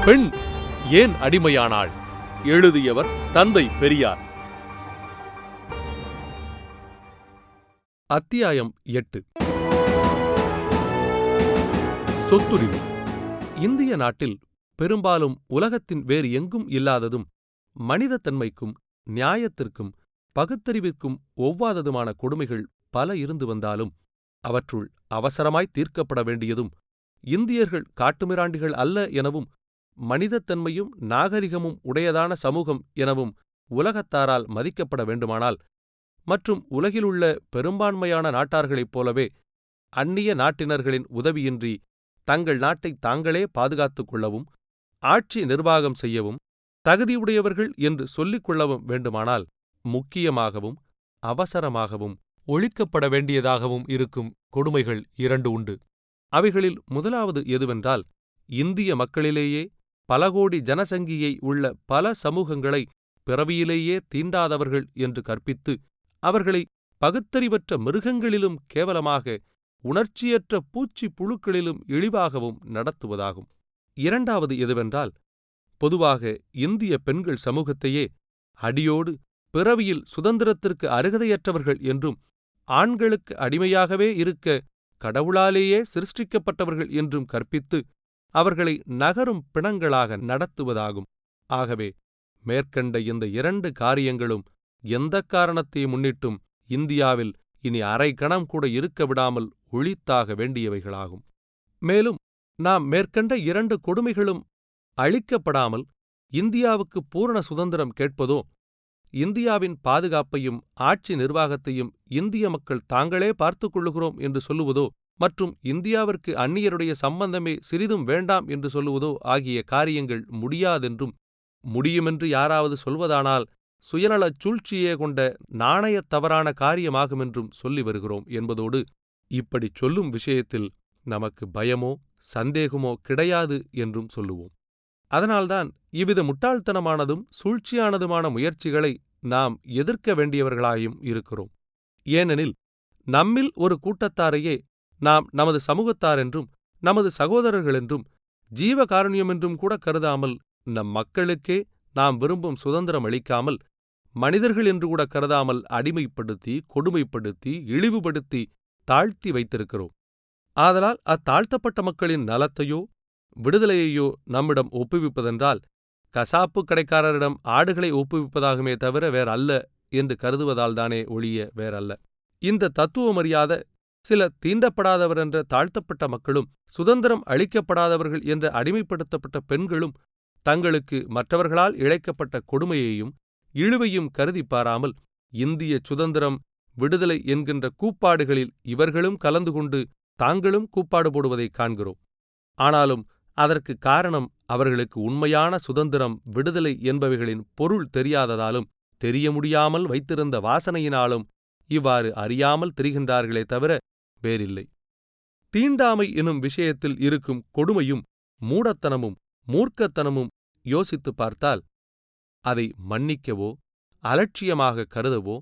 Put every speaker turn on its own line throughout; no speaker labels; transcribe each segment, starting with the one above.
பெண் ஏன் அடிமையானாள்? எழுதியவர் தந்தை பெரியார். அத்தியாயம் 8. சொத்துரிமை. இந்திய நாட்டில் பெரும்பாலும் உலகத்தின் வேறு எங்கும் இல்லாததும் மனிதத்தன்மைக்கும் நியாயத்திற்கும் பகுத்தறிவிற்கும் ஒவ்வாததுமான கொடுமைகள் பல இருந்து வந்தாலும் அவற்றுள் அவசரமாய் தீர்க்கப்பட வேண்டியதும் இந்தியர்கள் காட்டுமிராண்டிகள் அல்ல எனவும் மனிதத்தன்மையும் நாகரிகமும் உடையதான சமூகம் எனவும் உலகத்தாரால் மதிக்கப்பட வேண்டுமானால் மற்றும் உலகிலுள்ள பெரும்பான்மையான நாட்டார்களைப் போலவே அந்நிய நாட்டினர்களின் உதவியின்றி தங்கள் நாட்டை தாங்களே பாதுகாத்துக் கொள்ளவும் ஆட்சி நிர்வாகம் செய்யவும் தகுதியுடையவர்கள் என்று சொல்லிக் கொள்ளவும் வேண்டுமானால் முக்கியமாகவும் அவசரமாகவும் ஒழிக்கப்பட வேண்டியதாகவும் இருக்கும் கொடுமைகள் 2 உண்டு. அவைகளில் முதலாவது எதுவென்றால், இந்திய மக்களிலேயே பல கோடி ஜனசங்கியை உள்ள பல சமூகங்களை பிறவியிலேயே தீண்டாதவர்கள் என்று கற்பித்து அவர்களை பகுத்தறிவற்ற மிருகங்களிலும் கேவலமாக உணர்ச்சியற்ற பூச்சி புழுக்களிலும் இழிவாகவும் நடத்துவதாகும். இரண்டாவது எதுவென்றால், பொதுவாக இந்திய பெண்கள் சமூகத்தையே அடியோடு பிறவியில் சுதந்திரத்திற்கு அருகதையற்றவர்கள் என்றும் ஆண்களுக்கு அடிமையாகவே இருக்க கடவுளாலேயே சிருஷ்டிக்கப்பட்டவர்கள் என்றும் கற்பித்து அவர்களை நகரும் பிணங்களாக நடத்துவதாகும். ஆகவே மேற்கண்ட இந்த 2 காரியங்களும் எந்தக் காரணத்தை முன்னிட்டும் இந்தியாவில் இனி அரை கணம் கூட இருக்க விடாமல் ஒழித்தாக வேண்டியவைகளாகும். மேலும் நாம் மேற்கண்ட 2 கொடுமைகளும் அழிக்கப்படாமல் இந்தியாவுக்கு பூரண சுதந்திரம் கேட்பதோ, இந்தியாவின் பாதுகாப்பையும் ஆட்சி நிர்வாகத்தையும் இந்திய மக்கள் தாங்களே பார்த்துக் கொள்ளுகிறோம் என்று சொல்லுவதோ மற்றும் இந்தியாவிற்கு அந்நியருடைய சம்பந்தமே சிறிதும் வேண்டாம் என்று சொல்லுவதோ ஆகிய காரியங்கள் முடியாதென்றும், முடியுமென்று யாராவது சொல்வதானால் சுயநலச் சூழ்ச்சியே கொண்ட நாணயத் தவறான காரியமாகுமென்றும் சொல்லி வருகிறோம் என்பதோடு, இப்படிச் சொல்லும் விஷயத்தில் நமக்கு பயமோ சந்தேகமோ கிடையாது என்றும் சொல்லுவோம். அதனால்தான் இவ்வித முட்டாள்தனமானதும் சூழ்ச்சியானதுமான முயற்சிகளை நாம் எதிர்க்க வேண்டியவர்களாயும் இருக்கிறோம். ஏனெனில் நம்மில் ஒரு கூட்டத்தாரையே நாம் நமது சமூகத்தாரென்றும் நமது சகோதரர்களென்றும் ஜீவகாருண்யமென்றும் கூட கருதாமல், நம் மக்களுக்கே நாம் விரும்பும் சுதந்திரம் அளிக்காமல், மனிதர்கள் என்று கூட கருதாமல் அடிமைப்படுத்தி கொடுமைப்படுத்தி இழிவுபடுத்தி தாழ்த்தி வைத்திருக்கிறோம். ஆதலால் அத்தாழ்த்தப்பட்ட மக்களின் நலத்தையோ விடுதலையையோ நம்மிடம் ஒப்புவிப்பதென்றால் கசாப்பு கடைக்காரரிடம் ஆடுகளை ஒப்புவிப்பதாகுமே தவிர வேறல்ல என்று கருதுவதால்தானே ஒழிய வேறல்ல. இந்த தத்துவமறியாத சில தீண்டப்படாதவரென்ற தாழ்த்தப்பட்ட மக்களும் சுதந்திரம் அளிக்கப்படாதவர்கள் என்ற அடிமைப்படுத்தப்பட்ட பெண்களும் தங்களுக்கு மற்றவர்களால் இழைக்கப்பட்ட கொடுமையையும் இழிவையும் கருதி பாராமல் இந்திய சுதந்திரம் விடுதலை என்கின்ற கூப்பாடுகளில் இவர்களும் கலந்து கொண்டு தாங்களும் கூப்பாடு போடுவதைக் காண்கிறோம். ஆனாலும் அதற்கு காரணம் அவர்களுக்கு உண்மையான சுதந்திரம் விடுதலை என்பவைகளின் பொருள் தெரியாததாலும் தெரிய முடியாமல் வைத்திருந்த வாசனையினாலும் இவ்வாறு அறியாமல் திரிகின்றார்களே தவிர வேறில்லை. தீண்டாமை எனும் விஷயத்தில் இருக்கும் கொடுமையும் மூடத்தனமும் மூர்க்கத்தனமும் யோசித்துப் பார்த்தால் அதை மன்னிக்கவோ அலட்சியமாக கருதவோ,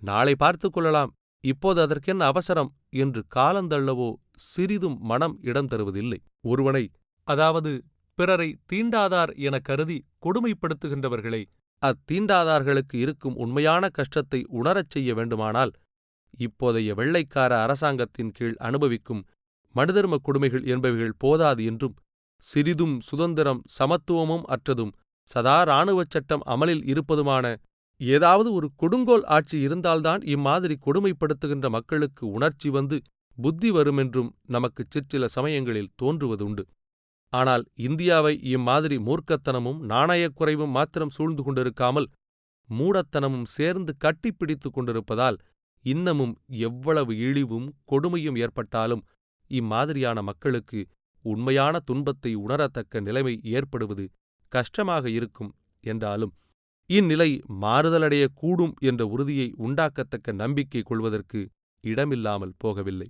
நாளை பார்த்து கொள்ளலாம், இப்போது அதற்கென்ன அவசரம் என்று காலந்தள்ளவோ சிறிதும் மனம் இடம் தருவதில்லை. ஒருவனை, அதாவது பிறரை தீண்டாதார் என கருதி கொடுமைப்படுத்துகின்றவர்களை அத்தீண்டாதார்களுக்கு இருக்கும் உண்மையான கஷ்டத்தை உணரச் செய்ய வேண்டுமானால் இப்போதைய வெள்ளைக்கார அரசாங்கத்தின் கீழ் அனுபவிக்கும் மனுதர்ம கொடுமைகள் என்பவைகள் போதாது என்றும், சிறிதும் சுதந்திரம் சமத்துவமும் அற்றதும் சதா இராணுவச் சட்டம் அமலில் இருப்பதுமான ஏதாவது ஒரு கொடுங்கோல் ஆட்சி இருந்தால்தான் இம்மாதிரி கொடுமைப்படுத்துகின்ற மக்களுக்கு உணர்ச்சி வந்து புத்தி வருமென்றும் நமக்கு சிற்சில சமயங்களில் தோன்றுவதுண்டு. ஆனால் இந்தியாவை இம்மாதிரி மூர்க்கத்தனமும் நாணயக்குறைவும் மாத்திரம் சூழ்ந்து கொண்டிருக்காமல் மூடத்தனமும் சேர்ந்து கட்டிப்பிடித்து கொண்டிருப்பதால் இன்னமும் எவ்வளவு இழிவும் கொடுமையும் ஏற்பட்டாலும் இம்மாதிரியான மக்களுக்கு உண்மையான துன்பத்தை உணரத்தக்க நிலைமை ஏற்படுவது கஷ்டமாக இருக்கும் என்றாலும் இந்நிலை மாறுதலடையக்கூடும் என்ற உறுதியை உண்டாக்கத்தக்க நம்பிக்கை கொள்வதற்கு இடமில்லாமல் போகவில்லை.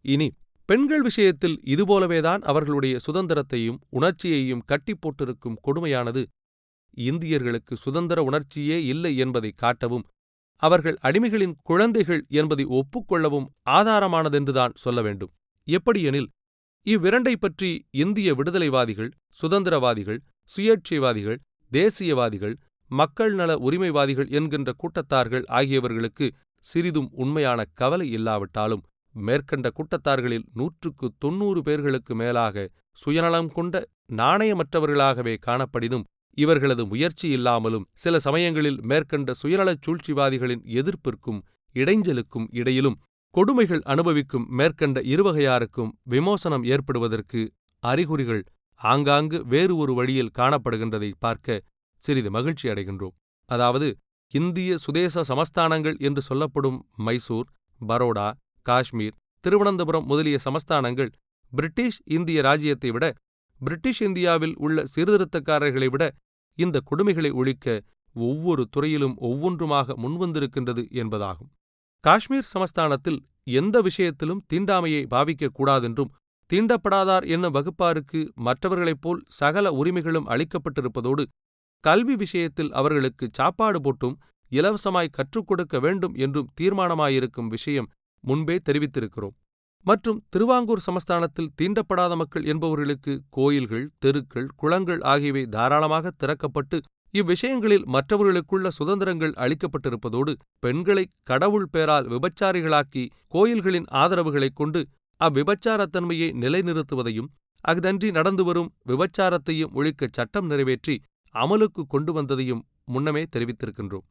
இனி பெண்கள் விஷயத்தில் இதுபோலவேதான் அவர்களுடைய சுதந்திரத்தையும் உணர்ச்சியையும் கட்டி போட்டிருக்கும் கொடுமையானது இந்தியர்களுக்கு சுதந்திர உணர்ச்சியே இல்லை என்பதை காட்டவும் அவர்கள் அடிமைகளின் குழந்தைகள் என்பதை ஒப்புக்கொள்ளவும் ஆதாரமானதென்றுதான் சொல்ல வேண்டும். எப்படியெனில், இவ்விரண்டை பற்றி இந்திய விடுதலைவாதிகள், சுதந்திரவாதிகள், சுயேட்சைவாதிகள், தேசியவாதிகள், மக்கள் நல உரிமைவாதிகள் என்கின்ற கூட்டத்தார்கள் ஆகியவர்களுக்கு சிறிதும் உண்மையான கவலை இல்லாவிட்டாலும், மேற்கண்ட கூட்டத்தார்களில் 190 பேர்களுக்கு மேலாக சுயநலம் கொண்ட நாணயமற்றவர்களாகவே காணப்படினும், இவர்களது முயற்சி இல்லாமலும் சில சமயங்களில் மேற்கண்ட சுயநலச் சூழ்ச்சிவாதிகளின் எதிர்ப்பிற்கும் இடைஞ்சலுக்கும் இடையிலும் கொடுமைகள் அனுபவிக்கும் மேற்கண்ட இருவகையாருக்கும் விமோசனம் ஏற்படுவதற்கு அறிகுறிகள் ஆங்காங்கு வேறு ஒரு வழியில் காணப்படுகின்றதை பார்க்க சிறிது மகிழ்ச்சி அடைகின்றோம். அதாவது, இந்திய சுதேச சமஸ்தானங்கள் என்று சொல்லப்படும் மைசூர், பரோடா, காஷ்மீர், திருவனந்தபுரம் முதலிய சமஸ்தானங்கள் பிரிட்டிஷ் இந்திய ராஜ்யத்தை விட, பிரிட்டிஷ் இந்தியாவில் உள்ள சீர்திருத்தக்காரர்களை விட இந்த கொடுமைகளை ஒழிக்க ஒவ்வொரு துறையிலும் ஒவ்வொன்றுமாக முன்வந்திருக்கின்றது என்பதாகும். காஷ்மீர் சமஸ்தானத்தில் எந்த விஷயத்திலும் தீண்டாமையை பாவிக்கக் கூடாதென்றும், தீண்டப்படாதார் என்னும் வகுப்பாருக்கு மற்றவர்களைப் போல் சகல உரிமைகளும் அளிக்கப்பட்டிருப்பதோடு, கல்வி விஷயத்தில் அவர்களுக்கு சாப்பாடு போட்டும் இலவசமாய் கற்றுக் கொடுக்க வேண்டும் என்றும் தீர்மானமாயிருக்கும் விஷயம் முன்பே தெரிவித்திருக்கிறோம். மற்றும் திருவாங்கூர் சமஸ்தானத்தில் தீண்டப்படாத மக்கள் என்பவர்களுக்கு கோயில்கள், தெருக்கள், குளங்கள் ஆகியவை தாராளமாக திறக்கப்பட்டு இவ்விஷயங்களில் மற்றவர்களுக்குள்ள சுதந்திரங்கள் அளிக்கப்பட்டிருப்பதோடு, பெண்களை கடவுள் பேரால் விபச்சாரிகளாக்கி கோயில்களின் ஆதரவுகளைக் கொண்டு அவ்விபச்சாரத்தன்மையை நிலைநிறுத்துவதையும், அஃதன்றி நடந்து வரும் விபச்சாரத்தையும் ஒழிக்கச் சட்டம் நிறைவேற்றி அமலுக்கு கொண்டு வந்ததையும் முன்னமே தெரிவித்திருக்கின்றோம்.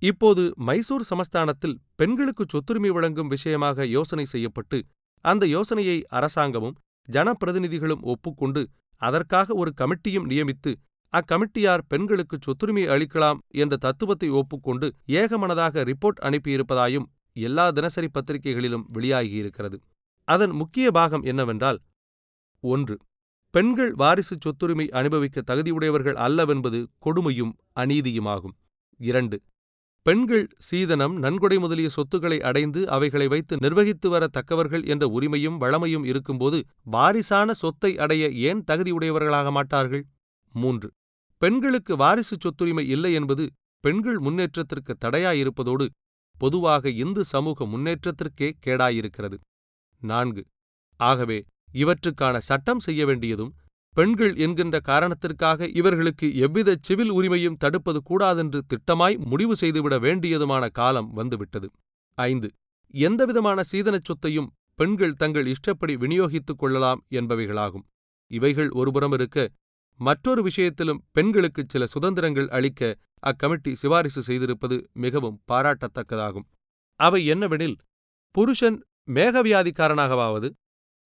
இப்போது மைசூர் சமஸ்தானத்தில் பெண்களுக்கு சொத்துரிமை வழங்கும் விஷயமாக யோசனை செய்யப்பட்டு, அந்த யோசனையை அரசாங்கமும் ஜனப்பிரதிநிதிகளும் ஒப்புக்கொண்டு அதற்காக ஒரு கமிட்டியும் நியமித்து, அக்கமிட்டியார் பெண்களுக்கு சொத்துரிமை அளிக்கலாம் என்ற தத்துவத்தை ஒப்புக்கொண்டு ஏகமனதாக ரிப்போர்ட் அனுப்பியிருப்பதாயும் எல்லா தினசரி பத்திரிகைகளிலும் வெளியாகியிருக்கிறது. அதன் முக்கிய பாகம் என்னவென்றால், 1. பெண்கள் வாரிசு சொத்துரிமை அனுபவிக்க தகுதியுடையவர்கள் அல்லவென்பது கொடுமையும் அநீதியுமாகும். 2. பெண்கள் சீதனம், நன்கொடை முதலிய சொத்துக்களை அடைந்து அவைகளை வைத்து நிர்வகித்து வர தக்கவர்கள் என்ற உரிமையும் வளமையும் இருக்கும்போது வாரிசான சொத்தை அடைய ஏன் தகுதியுடையவர்களாக மாட்டார்கள்? 3. பெண்களுக்கு வாரிசு சொத்துரிமை இல்லை என்பது பெண்கள் முன்னேற்றத்திற்கு தடையாயிருப்பதோடு பொதுவாக இந்து சமூக முன்னேற்றத்திற்கே கேடாயிருக்கிறது. 4. ஆகவே இவற்றுக்கான சட்டம் செய்ய வேண்டியதும், பெண்கள் என்கின்ற காரணத்திற்காக இவர்களுக்கு எவ்வித சிவில் உரிமையும் தடுப்பது கூடாதென்று திட்டமாய் முடிவு செய்துவிட வேண்டியதுமான காலம் வந்துவிட்டது. 5. எந்தவிதமான சீதனச் சொத்தையும் பெண்கள் தங்கள் இஷ்டப்படி விநியோகித்துக் கொள்ளலாம் என்பவைகளாகும். இவைகள் ஒருபுறம் இருக்க, மற்றொரு விஷயத்திலும் பெண்களுக்குச் சில சுதந்திரங்கள் அளிக்க அக்கமிட்டி சிபாரிசு செய்திருப்பது மிகவும் பாராட்டத்தக்கதாகும். அவை என்னவெனில், புருஷன் மேகவியாதிக்காரனாகவாவது,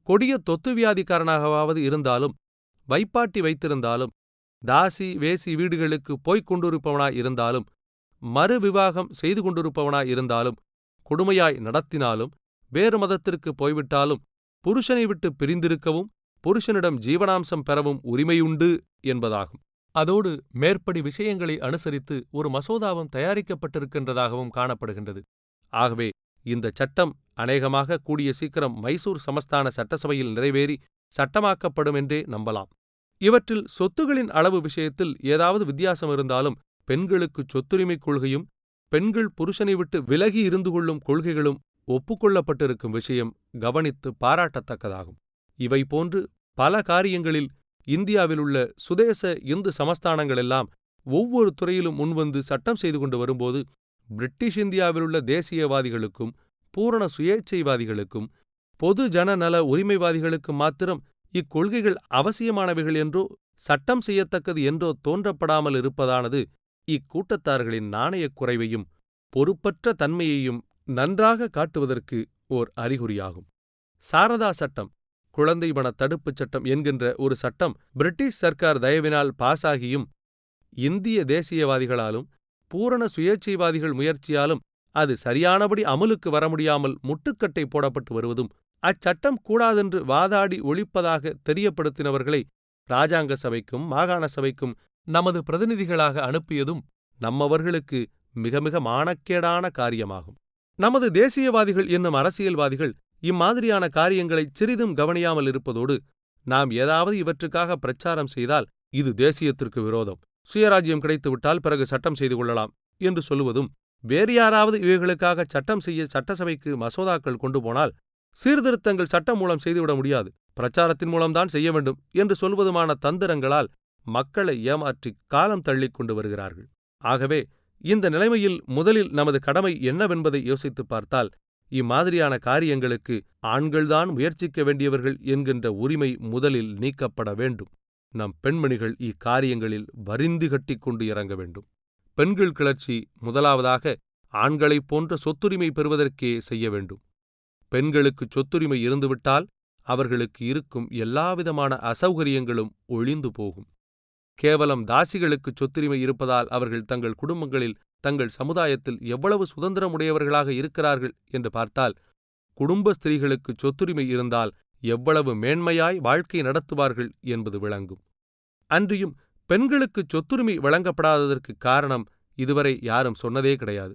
கொடிய தொத்து வியாதிக்காரனாகவாவது இருந்தாலும், வைப்பாட்டி வைத்திருந்தாலும், தாசி வேசி வீடுகளுக்கு போய்க் கொண்டிருப்பவனாய் இருந்தாலும், மறு விவாகம் செய்து கொண்டிருப்பவனாய் இருந்தாலும், கொடுமையாய் நடத்தினாலும், வேறு மதத்திற்கு போய்விட்டாலும், புருஷனை விட்டு பிரிந்திருக்கவும் புருஷனிடம் ஜீவனாம்சம் பெறவும் உரிமையுண்டு என்பதாகும். அதோடு மேற்படி விஷயங்களை அனுசரித்து ஒரு மசோதாவும் தயாரிக்கப்பட்டிருக்கின்றதாகவும் காணப்படுகின்றது. ஆகவே இந்த சட்டம் அநேகமாக கூடிய சீக்கிரம் மைசூர் சமஸ்தான சட்டசபையில் நிறைவேறி சட்டமாக்கப்படும் என்றே நம்பலாம். இவற்றில் சொத்துகளின் அளவு விஷயத்தில் ஏதாவது வித்தியாசம் இருந்தாலும், பெண்களுக்கு சொத்துரிமை கொள்கையும் பெண்கள் புருஷனை விட்டு விலகி இருந்து கொள்ளும் கொள்கைகளும் ஒப்புக்கொள்ளப்பட்டிருக்கும் விஷயம் கவனித்து பாராட்டத்தக்கதாகும். இவை போன்று பல காரியங்களில் இந்தியாவிலுள்ள சுதேச இந்து சமஸ்தானங்களெல்லாம் ஒவ்வொரு துறையிலும் முன்வந்து சட்டம் செய்து கொண்டு வரும்போது, பிரிட்டிஷ் இந்தியாவிலுள்ள தேசியவாதிகளுக்கும் பூரண சுயேட்சைவாதிகளுக்கும் பொது ஜன நல உரிமைவாதிகளுக்கும் மாத்திரம் இக்கொள்கைகள் அவசியமானவைகள் என்றோ சட்டம் செய்யத்தக்கது என்றோ தோன்றப்படாமல் இருப்பதானது இக்கூட்டத்தார்களின் நாணயக் குறைவையும் பொறுப்பற்ற தன்மையையும் நன்றாக காட்டுவதற்கு ஓர் அறிகுறியாகும். சாரதா சட்டம், குழந்தை மண தடுப்புச் சட்டம் என்கின்ற ஒரு சட்டம் பிரிட்டிஷ் சர்க்கார் தயவினால் பாஸாகியும், இந்திய தேசியவாதிகளாலும் பூரண சுயேட்சைவாதிகள் முயற்சியாலும் அது சரியானபடி அமலுக்கு வர முடியாமல் முட்டுக்கட்டை போடப்பட்டு வருவதும், அச்சட்டம் கூடாதென்று வாதாடி ஒழிப்பதாக தெரியப்படுத்தினவர்களை இராஜாங்க சபைக்கும் மாகாண சபைக்கும் நமது பிரதிநிதிகளாக அனுப்பியதும் நம்மவர்களுக்கு மிக மிக மானக்கேடான காரியமாகும். நமது தேசியவாதிகள் என்னும் அரசியல்வாதிகள் இம்மாதிரியான காரியங்களை சிறிதும் கவனியாமல் இருப்பதோடு, நாம் ஏதாவது இவற்றுக்காக பிரச்சாரம் செய்தால் இது தேசியத்திற்கு விரோதம், சுயராஜ்யம் கிடைத்துவிட்டால் பிறகு சட்டம் செய்து கொள்ளலாம் என்று சொல்லுவதும், வேறு யாராவது இவைகளுக்காக சட்டம் செய்ய சட்டசபைக்கு மசோதாக்கள் கொண்டு போனால் சீர்திருத்தங்கள் சட்டம் மூலம் செய்துவிட முடியாது, பிரச்சாரத்தின் மூலம்தான் செய்ய வேண்டும் என்று சொல்வதுமான தந்திரங்களால் மக்களை ஏமாற்றி காலம் தள்ளிக் கொண்டு வருகிறார்கள். ஆகவே இந்த நிலைமையில் முதலில் நமது கடமை என்னவென்பதை யோசித்துப் பார்த்தால், இம்மாதிரியான காரியங்களுக்கு ஆண்கள்தான் முயற்சிக்க வேண்டியவர்கள் என்கின்ற உரிமை முதலில் நீக்கப்பட வேண்டும். நம் பெண்மணிகள் இக்காரியங்களில் வரிந்து கட்டிக்கொண்டு இறங்க வேண்டும். பெண்கள் கிளர்ச்சி முதலாவதாக ஆண்களைப் போன்ற சொத்துரிமை பெறுவதற்கே செய்ய வேண்டும். பெண்களுக்கு சொத்துரிமை இருந்துவிட்டால் அவர்களுக்கு இருக்கும் எல்லாவிதமான அசௌகரியங்களும் ஒழிந்து போகும். கேவலம் தாசிகளுக்கு சொத்துரிமை இருப்பதால் அவர்கள் தங்கள் குடும்பங்களில், தங்கள் சமுதாயத்தில் எவ்வளவு சுதந்திரமுடையவர்களாக இருக்கிறார்கள் என்று பார்த்தால், குடும்ப ஸ்திரீகளுக்கு சொத்துரிமை இருந்தால் எவ்வளவு மேன்மையாய் வாழ்க்கை நடத்துவார்கள் என்பது விளங்கும். அன்றியும் பெண்களுக்கு சொத்துரிமை வழங்கப்படாததற்கு காரணம் இதுவரை யாரும் சொன்னதே கிடையாது.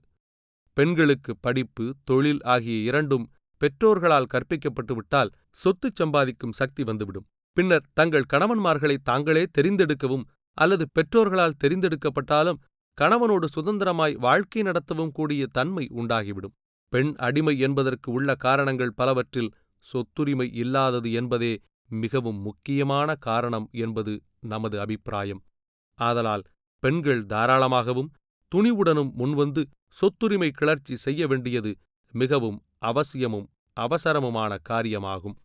பெண்களுக்கு படிப்பு, தொழில் ஆகிய இரண்டும் பெற்றோர்களால் கற்பிக்கப்பட்டு விட்டால் சொத்து சம்பாதிக்கும் சக்தி வந்துவிடும். பின்னர் தங்கள் கணவன்மார்களை தாங்களே தெரிந்தெடுக்கவும் அல்லது பெற்றோர்களால் தெரிந்தெடுக்கப்பட்டாலும் கணவனோடு சுதந்திரமாய் வாழ்க்கை நடத்தவும் கூடிய தன்மை உண்டாகிவிடும். பெண் அடிமை என்பதற்கு உள்ள காரணங்கள் பலவற்றில் சொத்துரிமை இல்லாதது என்பதே மிகவும் முக்கியமான காரணம் என்பது நமது அபிப்பிராயம். ஆதலால் பெண்கள் தாராளமாகவும் துணிவுடனும் முன்வந்து சொத்துரிமை கிளர்ச்சி செய்ய வேண்டியது மிகவும் அவசியமும் அவசரமுமான காரியமாகும்.